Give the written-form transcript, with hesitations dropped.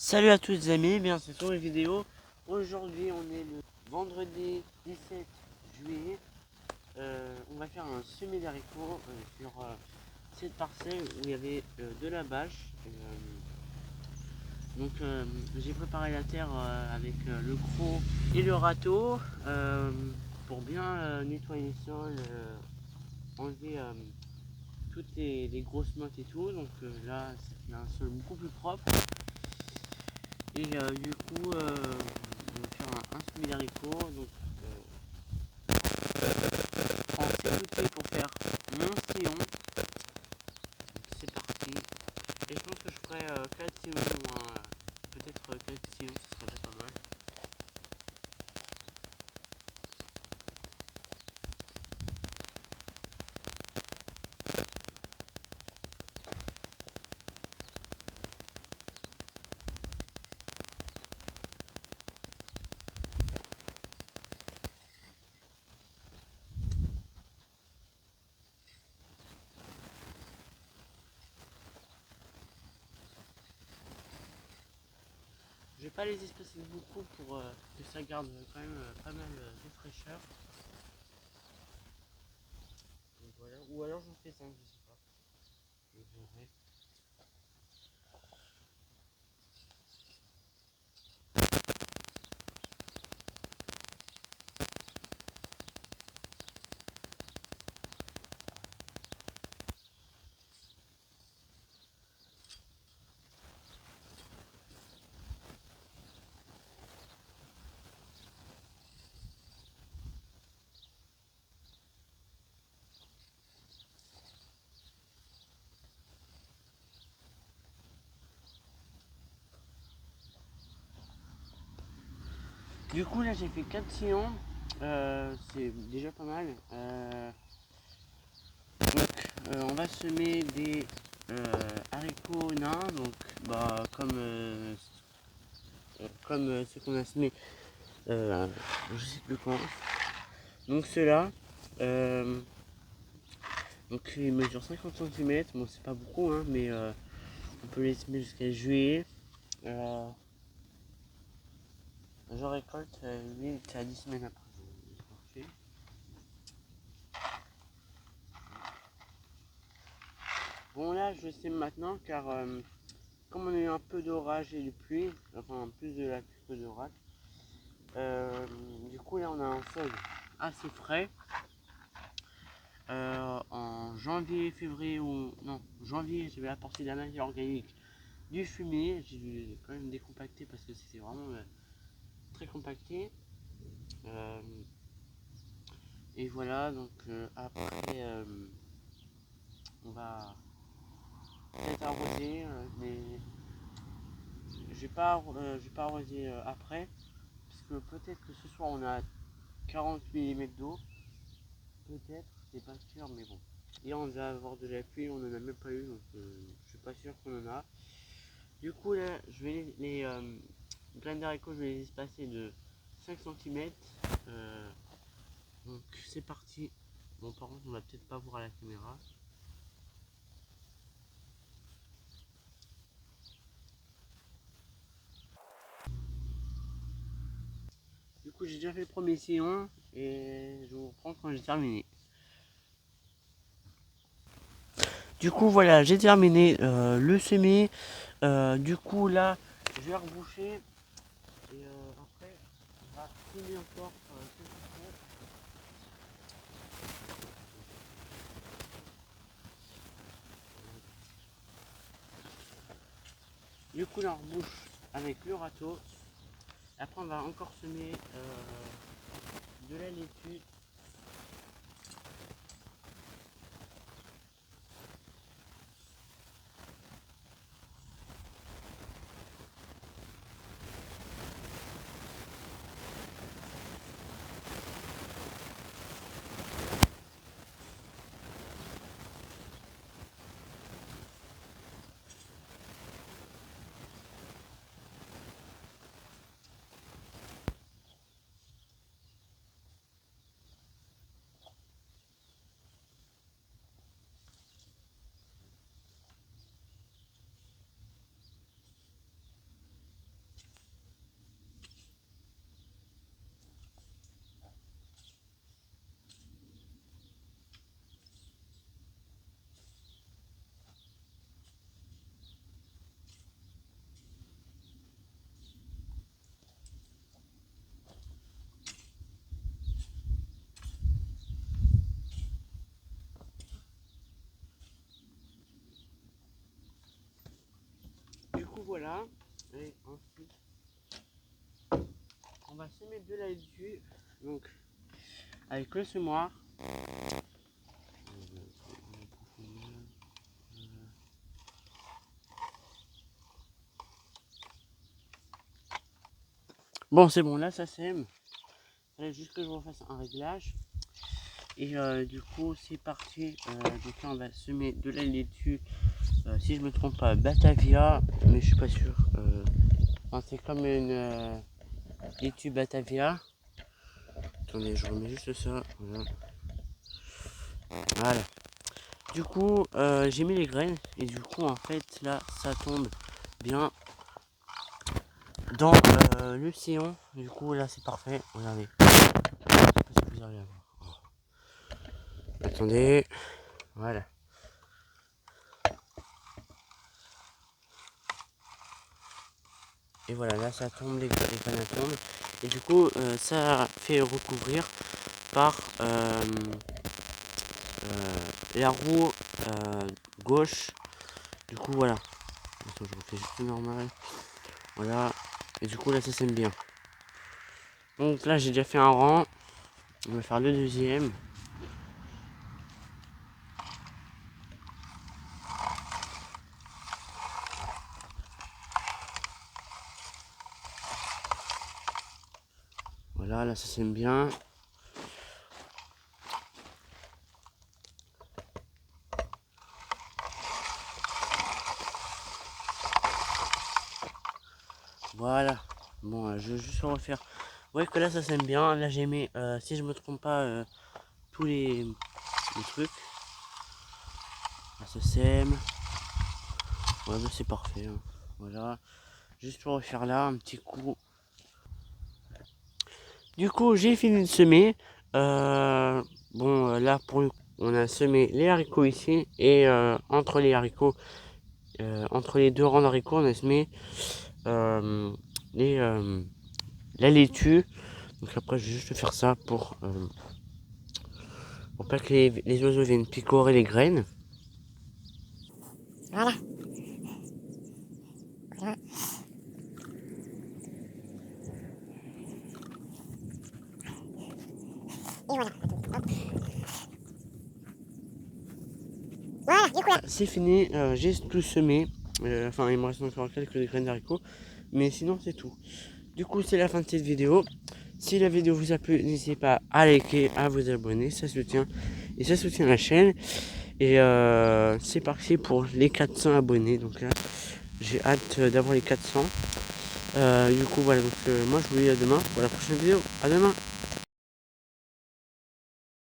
Salut à tous les amis, bien c'est sur une vidéo. Aujourd'hui on est le vendredi 17 juillet. On va faire un semis d'haricots sur cette parcelle où il y avait de la bâche. J'ai préparé la terre avec le croc et le râteau pour bien nettoyer le sol, enlever toutes les grosses mottes et tout. Donc là c'est un sol beaucoup plus propre. Et du coup, on va faire un semis d'haricots. Donc, je prends 6 outils pour faire mon sillon. Donc, c'est parti. Et je pense que je ferai 4 sillons, peut-être 4 sillons, ce serait déjà pas mal. Je vais pas les espacer beaucoup pour que ça garde quand même pas mal de fraîcheur. Donc voilà. Ou alors j'en fais 5, je sais pas. Je verrai. Du coup là j'ai fait 4 sillons. C'est déjà pas mal. On va semer des haricots nains, donc comme ceux qu'on a semés, je sais plus quand. Donc ceux-là, donc ils mesurent 50 cm, bon c'est pas beaucoup, hein, mais on peut les semer jusqu'à juillet. Je récolte 8 à 10 semaines après. Bon là je sème maintenant car comme on a eu un peu d'orage et de pluie, enfin plus de la pluie que de l'orage, du coup là on a un sol assez frais. En janvier, février ou non, janvier, je vais apporter de la matière organique, du fumier. J'ai dû quand même décompacter parce que c'était vraiment très compacté. Euh, et voilà, donc après, on va peut-être arroser, mais j'ai pas arrosé après, parce que peut-être que ce soir on a 40 mm d'eau, peut-être, c'est pas sûr, mais bon. Hier on devait avoir de la pluie, on en a même pas eu, donc je suis pas sûr qu'on en a. Du coup là, je vais les graines d'haricots, je vais les espacer de 5 cm. Donc c'est parti. Bon par contre on va peut-être pas voir à la caméra. Du coup j'ai déjà fait le premier sillon et je vous reprends quand j'ai terminé. Du coup voilà, j'ai terminé le semis. Du coup là, je vais reboucher et après on va semer encore quelques fois. Du coup là on rebouche avec le râteau. Après on va encore semer de la laitue. voilà. Et ensuite, on va semer de la laitue. Donc, avec le semoir. Bon, c'est bon, là ça sème. Il fallait juste que je refasse un réglage. Et du coup, c'est parti. Donc là, on va semer de la laitue. Si je me trompe pas, Batavia, mais je suis pas sûr. Enfin, c'est comme une laitue Batavia. Attendez, je remets juste ça. Voilà. Voilà. Du coup, j'ai mis les graines. Et du coup, en fait, là, ça tombe bien dans l'océan. Du coup, là, c'est parfait. Regardez. Je sais pas si vous arrivez à voir. Oh. Attendez. Voilà. Et voilà, là, ça tombe, les graines tombent. Et du coup, ça fait recouvrir par la roue gauche. Du coup, voilà. Attends, je refais juste normal. Voilà. Et du coup, là, ça sème bien. Donc là, j'ai déjà fait un rang. On va faire le deuxième. Voilà, là, ça sème bien. Voilà. Bon, je vais juste refaire. Ouais, que là, ça sème bien. Là, j'ai mis, si je me trompe pas, tous les trucs. Là, ça sème. Ouais, mais c'est parfait. Hein. Voilà. Juste pour refaire là, un petit coup. Du coup, j'ai fini de semer. Bon, là, on a semé les haricots ici. Et entre les haricots, entre les deux rangs d'haricots, on a semé les, la laitue. Donc après, je vais juste faire ça pour pas que les oiseaux viennent picorer les graines. Voilà. Voilà. Et voilà. Hop. Voilà, du coup là. C'est fini, j'ai tout semé. Enfin, il me reste encore quelques graines d'haricots. Mais sinon, c'est tout. Du coup, c'est la fin de cette vidéo. Si la vidéo vous a plu, n'hésitez pas à liker, à vous abonner. Ça soutient. Et ça soutient la chaîne. Et c'est parti pour les 400 abonnés. Donc là, j'ai hâte d'avoir les 400. Du coup, voilà. Donc, moi, je vous dis à demain pour la prochaine vidéo. À demain.